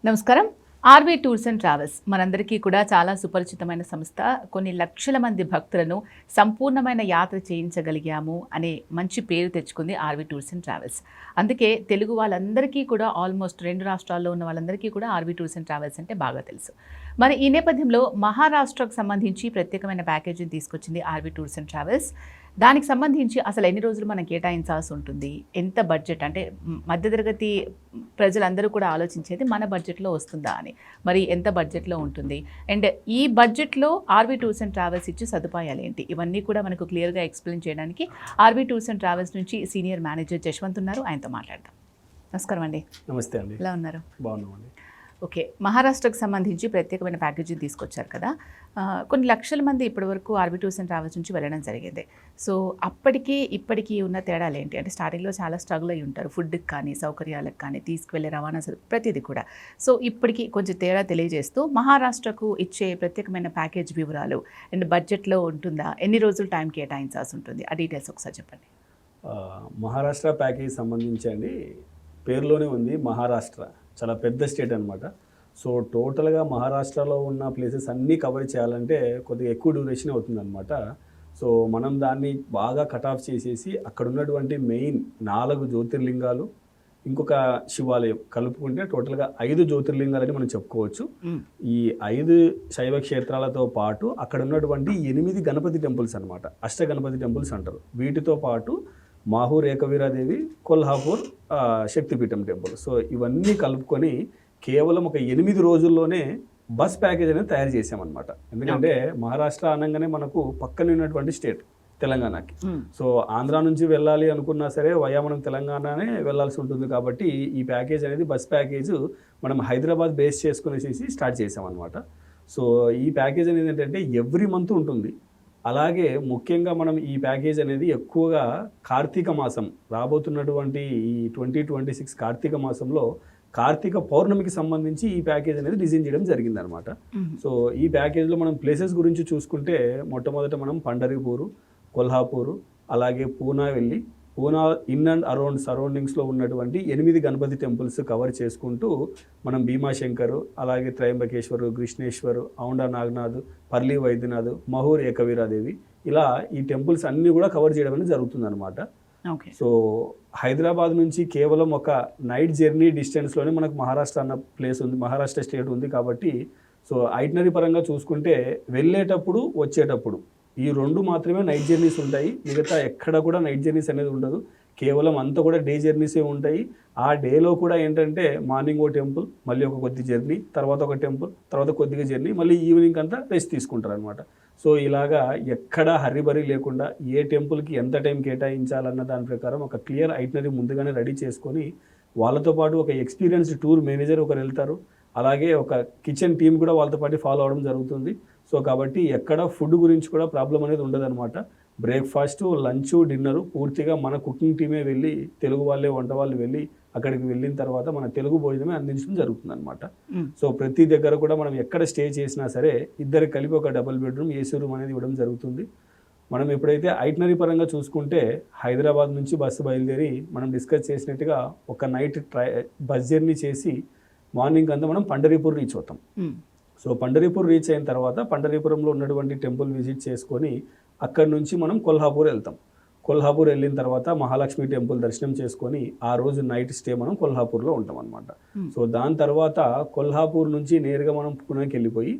నమస్కారం. RV tours and travels మనందరికీ కూడా చాలా సుపరిచితమైన సంస్థ. కొన్ని లక్షల మంది భక్తులను సంపూర్ణమైన యాత్ర చేయించగలిగాము అనే మంచి పేరు తెచ్చుకుంది ఆర్వీ టూర్స్ అండ్ ట్రావెల్స్. అందుకే తెలుగు వాళ్ళందరికీ కూడా ఆల్మోస్ట్ 2 రాష్ట్రాల్లో ఉన్న వాళ్ళందరికీ కూడా ఆర్వీ టూర్స్ అండ్ ట్రావెల్స్ అంటే బాగా తెలుసు. మరి ఈ నేపథ్యంలో మహారాష్ట్రకు సంబంధించి ప్రత్యేకమైన ప్యాకేజీని తీసుకొచ్చింది ఆర్వీ టూర్స్ అండ్ ట్రావెల్స్. దానికి సంబంధించి అసలు ఎన్ని రోజులు మనం కేటాయించాల్సి ఉంటుంది, ఎంత బడ్జెట్ అంటే మధ్యతరగతి ప్రజలందరూ కూడా ఆలోచించేది మన బడ్జెట్లో వస్తుందా అని. మరి ఎంత బడ్జెట్లో ఉంటుంది అండ్ ఈ బడ్జెట్లో ఆర్వీ టూర్స్ అండ్ ట్రావెల్స్ ఇచ్చే సదుపాయాలు ఏంటి, ఇవన్నీ కూడా మనకు క్లియర్గా ఎక్స్ప్లెయిన్ చేయడానికి ఆర్వీ టూర్స్ అండ్ ట్రావెల్స్ నుంచి సీనియర్ మేనేజర్ జశ్వంత్ ఉన్నారు. ఆయనతో మాట్లాడదాం. నమస్కారం అండి. నమస్తే అండి. ఎలా ఉన్నారు? బాగున్నామండి. ఓకే, మహారాష్ట్రకు సంబంధించి ప్రత్యేకమైన ప్యాకేజీని తీసుకొచ్చారు కదా. కొన్ని లక్షల మంది ఇప్పటివరకు ఆర్వీ టూర్స్ అండ్ ట్రావెల్స్ నుంచి వెళ్ళడం జరిగింది. సో అప్పటికి ఇప్పటికీ ఉన్న తేడాలు ఏంటి అంటే స్టార్టింగ్లో చాలా స్ట్రగుల్ అయ్యి ఉంటారు, ఫుడ్కి కానీ సౌకర్యాలకు కానీ తీసుకువెళ్ళే రవాణా ప్రతిదీ కూడా. సో ఇప్పటికీ కొంచెం తేడా తెలియజేస్తూ మహారాష్ట్రకు ఇచ్చే ప్రత్యేకమైన ప్యాకేజ్ వివరాలు అండ్ బడ్జెట్లో ఉంటుందా, ఎన్ని రోజులు టైం కేటాయించాల్సి ఉంటుంది, ఆ డీటెయిల్స్ ఒకసారి చెప్పండి. మహారాష్ట్ర ప్యాకేజ్ సంబంధించి అండి, పేరులోనే ఉంది మహారాష్ట్ర, చాలా పెద్ద స్టేట్ అనమాట. సో టోటల్గా మహారాష్ట్రలో ఉన్న ప్లేసెస్ అన్నీ కవర్ చేయాలంటే కొద్దిగా ఎక్కువ డ్యూరేషన్ అవుతుందన్నమాట. సో మనం దాన్ని బాగా కట్ ఆఫ్ చేసేసి అక్కడ ఉన్నటువంటి మెయిన్ 4 జ్యోతిర్లింగాలు, ఇంకొక శివాలయం కలుపుకుంటే టోటల్గా 5 జ్యోతిర్లింగాలని మనం చెప్పుకోవచ్చు. ఈ 5 శైవ క్షేత్రాలతో పాటు అక్కడ ఉన్నటువంటి 8 గణపతి టెంపుల్స్ అనమాట, అష్ట గణపతి టెంపుల్స్ అంటారు. వీటితో పాటు మాహూర్ ఏకవీరాదేవి, కొల్హాపూర్ శక్తిపీఠం టెంపుల్. సో ఇవన్నీ కలుపుకొని కేవలం ఒక 8 రోజుల్లోనే బస్ ప్యాకేజ్ అనేది తయారు చేసామన్నమాట. ఎందుకంటే మహారాష్ట్ర అనగానే మనకు పక్కన ఉన్నటువంటి స్టేట్ తెలంగాణకి. సో ఆంధ్ర నుంచి వెళ్ళాలి అనుకున్నా సరే వయా మనం తెలంగాణనే వెళ్ళాల్సి ఉంటుంది. కాబట్టి ఈ ప్యాకేజ్ అనేది బస్ ప్యాకేజ్ మనం హైదరాబాద్ బేస్ చేసుకునేసి స్టార్ట్ చేసామన్నమాట. సో ఈ ప్యాకేజ్ అనేది ఏంటంటే ఎవ్రీ మంత్ ఉంటుంది. అలాగే ముఖ్యంగా మనం ఈ ప్యాకేజ్ అనేది ఎక్కువగా కార్తీక మాసం రాబోతున్నటువంటి ఈ 2026 కార్తీక మాసంలో కార్తీక పౌర్ణమికి సంబంధించి ఈ ప్యాకేజ్ అనేది డిజైన్ చేయడం జరిగిందనమాట. సో ఈ ప్యాకేజ్లో మనం ప్లేసెస్ గురించి చూసుకుంటే మొట్టమొదట మనం పండరీపూరు, కొల్హాపూరు, అలాగే పూనా వెళ్ళి పూనా ఇన్ అండ్ అరౌండ్ సరౌండింగ్స్లో ఉన్నటువంటి 8 గణపతి టెంపుల్స్ కవర్ చేసుకుంటూ మనం భీమాశంకరు, అలాగే త్రయంబకేశ్వరు, కృష్ణేశ్వరు, ఔండా నాగనాథ్, పర్లి వైద్యనాథ్, మహూర్ ఏకవీరాదేవి, ఇలా ఈ టెంపుల్స్ అన్నీ కూడా కవర్ చేయడం అనేది జరుగుతుందన్నమాట. సో హైదరాబాద్ నుంచి కేవలం ఒక నైట్ జర్నీ డిస్టెన్స్లోనే మనకు మహారాష్ట్ర అన్న ప్లేస్ ఉంది, మహారాష్ట్ర స్టేట్ ఉంది. కాబట్టి సో ఐటినరీ పరంగా చూసుకుంటే వెళ్ళేటప్పుడు వచ్చేటప్పుడు ఈ 2 మాత్రమే నైట్ జర్నీస్ ఉంటాయి. మిగతా ఎక్కడ కూడా నైట్ జర్నీస్ అనేది ఉండదు. కేవలం అంతా కూడా డే జర్నీసే ఉంటాయి. ఆ డేలో కూడా ఏంటంటే మార్నింగ్ ఓ టెంపుల్, మళ్ళీ ఒక కొద్ది జర్నీ, తర్వాత ఒక టెంపుల్, తర్వాత కొద్దిగా జర్నీ, మళ్ళీ ఈవినింగ్ అంతా రెస్ట్ తీసుకుంటారు అనమాట. సో ఇలాగా ఎక్కడా హర్రిబరీ లేకుండా ఏ టెంపుల్కి ఎంత టైం కేటాయించాలన్న దాని ప్రకారం ఒక క్లియర్ ఐటినరీ ముందుగానే రెడీ చేసుకొని వాళ్ళతో పాటు ఒక ఎక్స్పీరియన్స్డ్ టూర్ మేనేజర్ ఒకరు వెళ్తారు. అలాగే ఒక కిచెన్ టీం కూడా వాళ్ళతో పాటు ఫాలో అవడం జరుగుతుంది. సో కాబట్టి ఎక్కడ ఫుడ్ గురించి కూడా ప్రాబ్లం అనేది ఉండదన్నమాట. బ్రేక్ఫాస్ట్, లంచ్, డిన్నరు పూర్తిగా మన కుకింగ్ టీమే వెళ్ళి, తెలుగు వాళ్ళే వంట వాళ్ళు వెళ్ళి అక్కడికి వెళ్ళిన తర్వాత మన తెలుగు భోజనమే అందించడం జరుగుతుంది అనమాట. సో ప్రతి దగ్గర కూడా మనం ఎక్కడ స్టే చేసినా సరే ఇద్దరికి కలిపి ఒక డబుల్ బెడ్రూమ్ ఏసీ రూమ్ అనేది ఇవ్వడం జరుగుతుంది. మనం ఎప్పుడైతే ఐటినరీ పరంగా చూసుకుంటే హైదరాబాద్ నుంచి బస్సు బయలుదేరి మనం డిస్కస్ చేసినట్టుగా ఒక నైట్ బస్ జర్నీ చేసి మార్నింగ్ అంతా మనం పండరీపూర్ రీచ్ అవుతాం. సో పండరీపూర్ రీచ్ అయిన తర్వాత పండరీపురంలో ఉన్నటువంటి టెంపుల్ విజిట్ చేసుకొని అక్కడి నుంచి మనం కొల్హాపూర్ వెళ్తాం. కొల్హాపూర్ వెళ్ళిన తర్వాత మహాలక్ష్మి టెంపుల్ దర్శనం చేసుకొని ఆ రోజు నైట్ స్టే మనం కొల్హాపూర్లో ఉంటాం అనమాట. సో దాని తర్వాత కొల్హాపూర్ నుంచి నేరుగా మనం పూనాకి వెళ్ళిపోయి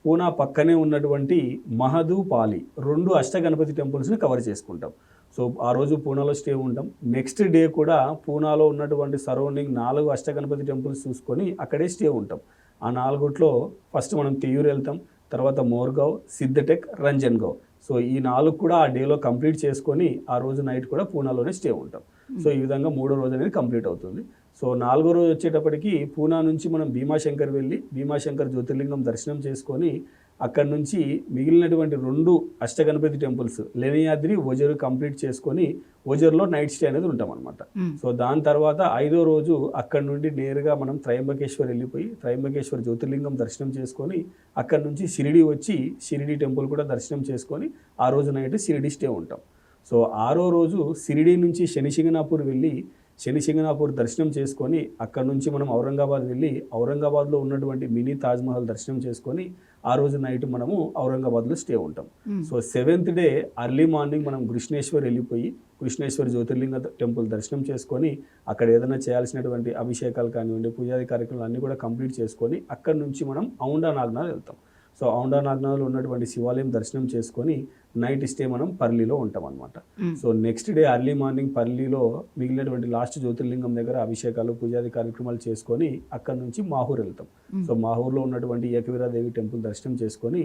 పూనా పక్కనే ఉన్నటువంటి మహదు, పాలి 2 అష్టగణపతి టెంపుల్స్ని కవర్ చేసుకుంటాం. సో ఆ రోజు పూనాలో స్టే ఉంటాం. నెక్స్ట్ డే కూడా పూనాలో ఉన్నటువంటి సరౌండింగ్ 4 అష్టగణపతి టెంపుల్స్ చూసుకొని అక్కడే స్టే ఉంటాం. ఆ 4 ఫస్ట్ మనం తియూర్ వెళ్తాం, తర్వాత మోర్గావ్, సిద్ధటెక్, రంజన్గావ్. సో ఈ 4 కూడా ఆ డేలో కంప్లీట్ చేసుకొని ఆ రోజు నైట్ కూడా పూనాలోనే స్టే ఉంటాం. సో ఈ విధంగా 3వ రోజు అనేది కంప్లీట్ అవుతుంది. సో 4వ రోజు వచ్చేటప్పటికి పూనా నుంచి మనం భీమాశంకర్ వెళ్ళి భీమాశంకర్ జ్యోతిర్లింగం దర్శనం చేసుకొని అక్కడ నుంచి మిగిలినటువంటి 2 అష్టగణపతి టెంపుల్స్ లెనియాద్రి, ఓజరు కంప్లీట్ చేసుకొని ఓజర్లో నైట్ స్టే అనేది ఉంటాం అనమాట. సో దాని తర్వాత 5వ రోజు అక్కడ నుండి నేరుగా మనం త్రయంబకేశ్వర్ వెళ్ళిపోయి త్రయంబకేశ్వర్ జ్యోతిర్లింగం దర్శనం చేసుకొని అక్కడ నుంచి షిరిడి వచ్చి షిరిడి టెంపుల్ కూడా దర్శనం చేసుకొని ఆ రోజు నైట్ షిరిడి స్టే ఉంటాం. సో 6వ రోజు షిరిడి నుంచి శనిశింగణాపూర్ వెళ్ళి శని సింగనాపూర్ దర్శనం చేసుకొని అక్కడ నుంచి మనం ఔరంగాబాద్ వెళ్ళి ఔరంగాబాద్లో ఉన్నటువంటి మినీ తాజ్మహల్ దర్శనం చేసుకొని ఆ రోజు నైట్ మనము ఔరంగాబాద్లో స్టే ఉంటాం. So 7th day early morning మనం కృష్ణేశ్వర్ వెళ్ళిపోయి కృష్ణేశ్వర్ జ్యోతిర్లింగ టెంపుల్ దర్శనం చేసుకొని అక్కడ ఏదైనా చేయాల్సినటువంటి అభిషేకాలు కానివ్వండి పూజాది కార్యక్రమాలు అన్నీ కూడా కంప్లీట్ చేసుకొని అక్కడ నుంచి మనం ఔండా నాగ్నాథ్ వెళ్తాం. సో ఔండా నాగ్నాథ్లో ఉన్నటువంటి శివాలయం దర్శనం చేసుకొని నైట్ స్టే మనం పర్లీలో ఉంటాం అనమాట. So next day early morning పర్లీలో మిగిలినటువంటి లాస్ట్ జ్యోతిర్లింగం దగ్గర అభిషేకాలు పూజాది కార్యక్రమాలు చేసుకొని అక్కడ నుంచి మాహూర్ వెళ్తాం. సో మాహూర్లో ఉన్నటువంటి ఏకవీరాదేవి టెంపుల్ దర్శనం చేసుకొని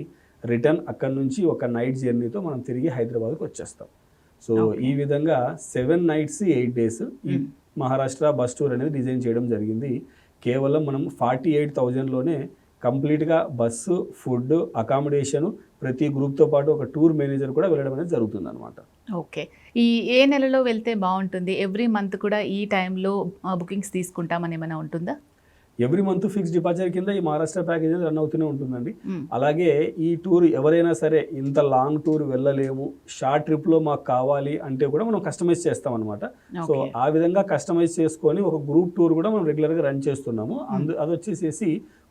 రిటర్న్ అక్కడ నుంచి ఒక నైట్ జర్నీతో మనం తిరిగి హైదరాబాద్కి వచ్చేస్తాం. సో ఈ విధంగా 7 nights 8 days ఈ మహారాష్ట్ర బస్ టూర్ అనేది డిజైన్ చేయడం జరిగింది. కేవలం మనం 48,000లోనే కంప్లీట్గా బస్సు, ఫుడ్, అకామిడేషను, ప్రతి గ్రూప్తో పాటు ఒక టూర్ మేనేజర్ కూడా వెళ్ళడం అనేది జరుగుతుంది అనమాట. ఓకే. ఏ నెలలో వెళ్తే బాగుంటుంది? ఎవ్రీ మంత్ కూడా ఈ టైంలో బుకింగ్స్ తీసుకుంటామని ఏమైనా ఉంటుందా? ఎవ్రీ మంత్ ఫిక్స్ డిపార్చర్ కింద ఈ మహారాష్ట్ర ప్యాకేజ్ అనేది రన్ అవుతూనే ఉంటుందండి. అలాగే ఈ టూర్ ఎవరైనా సరే ఇంత లాంగ్ టూర్ వెళ్ళలేము, షార్ట్ ట్రిప్లో మాకు కావాలి అంటే కూడా మనం కస్టమైజ్ చేస్తాం అనమాట. సో ఆ విధంగా కస్టమైజ్ చేసుకొని ఒక గ్రూప్ టూర్ కూడా మనం రెగ్యులర్గా రన్ చేస్తున్నాము. అది వచ్చేసేసి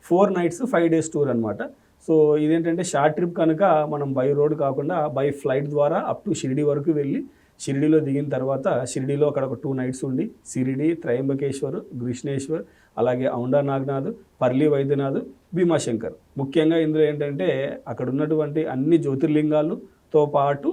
4 nights 5 days టూర్ అనమాట. సో ఇదేంటంటే షార్ట్ ట్రిప్ కనుక మనం బై రోడ్ కాకుండా బై ఫ్లైట్ ద్వారా అప్ టు షిరిడి వరకు వెళ్ళి షిరిడీలో దిగిన తర్వాత షిరిడీలో అక్కడ ఒక 2 nights ఉండి షిరిడి, త్రయంబకేశ్వర్, కృష్ణేశ్వర్, అలాగే ఔండా నాగ్నాథ్, పర్లీ వైద్యనాథ్, భీమాశంకర్. ముఖ్యంగా ఇందులో ఏంటంటే అక్కడ ఉన్నటువంటి అన్ని జ్యోతిర్లింగాలతో పాటు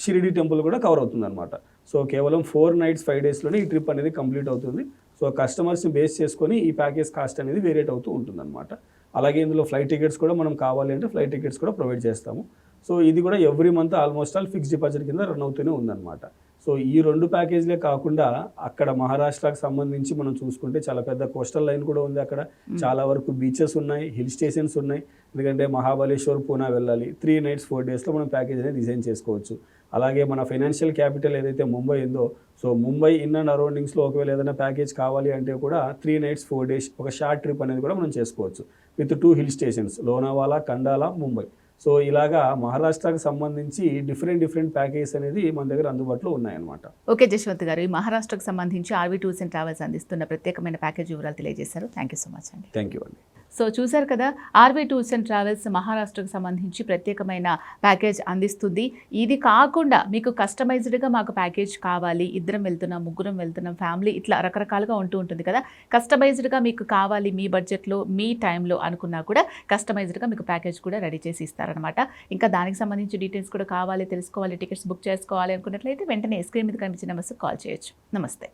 షిరిడి టెంపుల్ కూడా కవర్ అవుతుంది అనమాట. సో కేవలం 4 nights 5 daysలోనే ఈ ట్రిప్ అనేది కంప్లీట్ అవుతుంది. సో కస్టమర్స్ని బేస్ చేసుకొని ఈ ప్యాకేజ్ కాస్ట్ అనేది వేరియేట్ అవుతూ ఉంటుంది అనమాట. అలాగే ఇందులో ఫ్లైట్ టికెట్స్ కూడా మనం కావాలి అంటే ఫ్లైట్ టికెట్స్ కూడా ప్రొవైడ్ చేస్తాము. సో ఇది కూడా every month almost all fix deposit కింద రన్ అవుతూనే ఉందన్నమాట. సో ఈ 2 ప్యాకేజ్లే కాకుండా అక్కడ మహారాష్ట్రకి సంబంధించి మనం చూసుకుంటే చాలా పెద్ద కోస్టల్ లైన్ కూడా ఉంది. అక్కడ చాలా వరకు బీచెస్ ఉన్నాయి, హిల్ స్టేషన్స్ ఉన్నాయి. ఎందుకంటే మహాబలేశ్వర్, పూనా వెళ్ళాలి. 3 nights 4 daysలో మనం ప్యాకేజ్ అనేది డిజైన్ చేసుకోవచ్చు. అలాగే మన ఫైనాన్షియల్ క్యాపిటల్ ఏదైతే ముంబై ఉందో, సో ముంబై ఇన్ అండ్ అరౌండింగ్స్లో ఒకవేళ ఏదైనా ప్యాకేజ్ కావాలి అంటే కూడా 3 nights 4 days ఒక షార్ట్ ట్రిప్ అనేది కూడా మనం చేసుకోవచ్చు with 2 hill stations, Lonavala, Khandala, Mumbai. So ఇలాగా మహారాష్ట్రకు సంబంధించి డిఫరెంట్ ప్యాకేజెస్ అనేది మన దగ్గర అందుబాటులో ఉన్నాయన్నమాట. ఓకే జశ్వంత్ గారు, ఈ మహారాష్ట్రకు సంబంధించి ఆర్వీ టూర్స్ అండ్ ట్రావెల్స్ అందిస్తున్న ప్రత్యేకమైన ప్యాకేజ్ వివరాలు తెలియజేశారు. థ్యాంక్ యూ సో మచ్ అండి. థ్యాంక్ యూ అండి. సో చూశారు కదా, ఆర్వీ టూర్స్ అండ్ ట్రావెల్స్ మహారాష్ట్రకు సంబంధించి ప్రత్యేకమైన ప్యాకేజ్ అందిస్తుంది. ఇది కాకుండా మీకు కస్టమైజ్డ్గా మాకు ప్యాకేజ్ కావాలి, 2 వెళ్తున్నాం, 3 వెళ్తున్నాం, ఫ్యామిలీ, ఇట్లా రకరకాలుగా ఉంటుంది కదా. కస్టమైజ్డ్గా మీకు కావాలి మీ బడ్జెట్లో, మీ టైంలో అనుకున్నా కూడా కస్టమైజ్డ్గా మీకు ప్యాకేజ్ కూడా రెడీ చేసి ఇస్తారనమాట. ఇంకా దానికి సంబంధించి డీటెయిల్స్ కూడా కావాలి, తెలుసుకోవాలి, టికెట్స్ బుక్ చేసుకోవాలి అనుకున్నట్లయితే వెంటనే స్క్రీన్ మీద కనిపించిన నెంబర్స్కి కాల్ చేయొచ్చు. నమస్తే.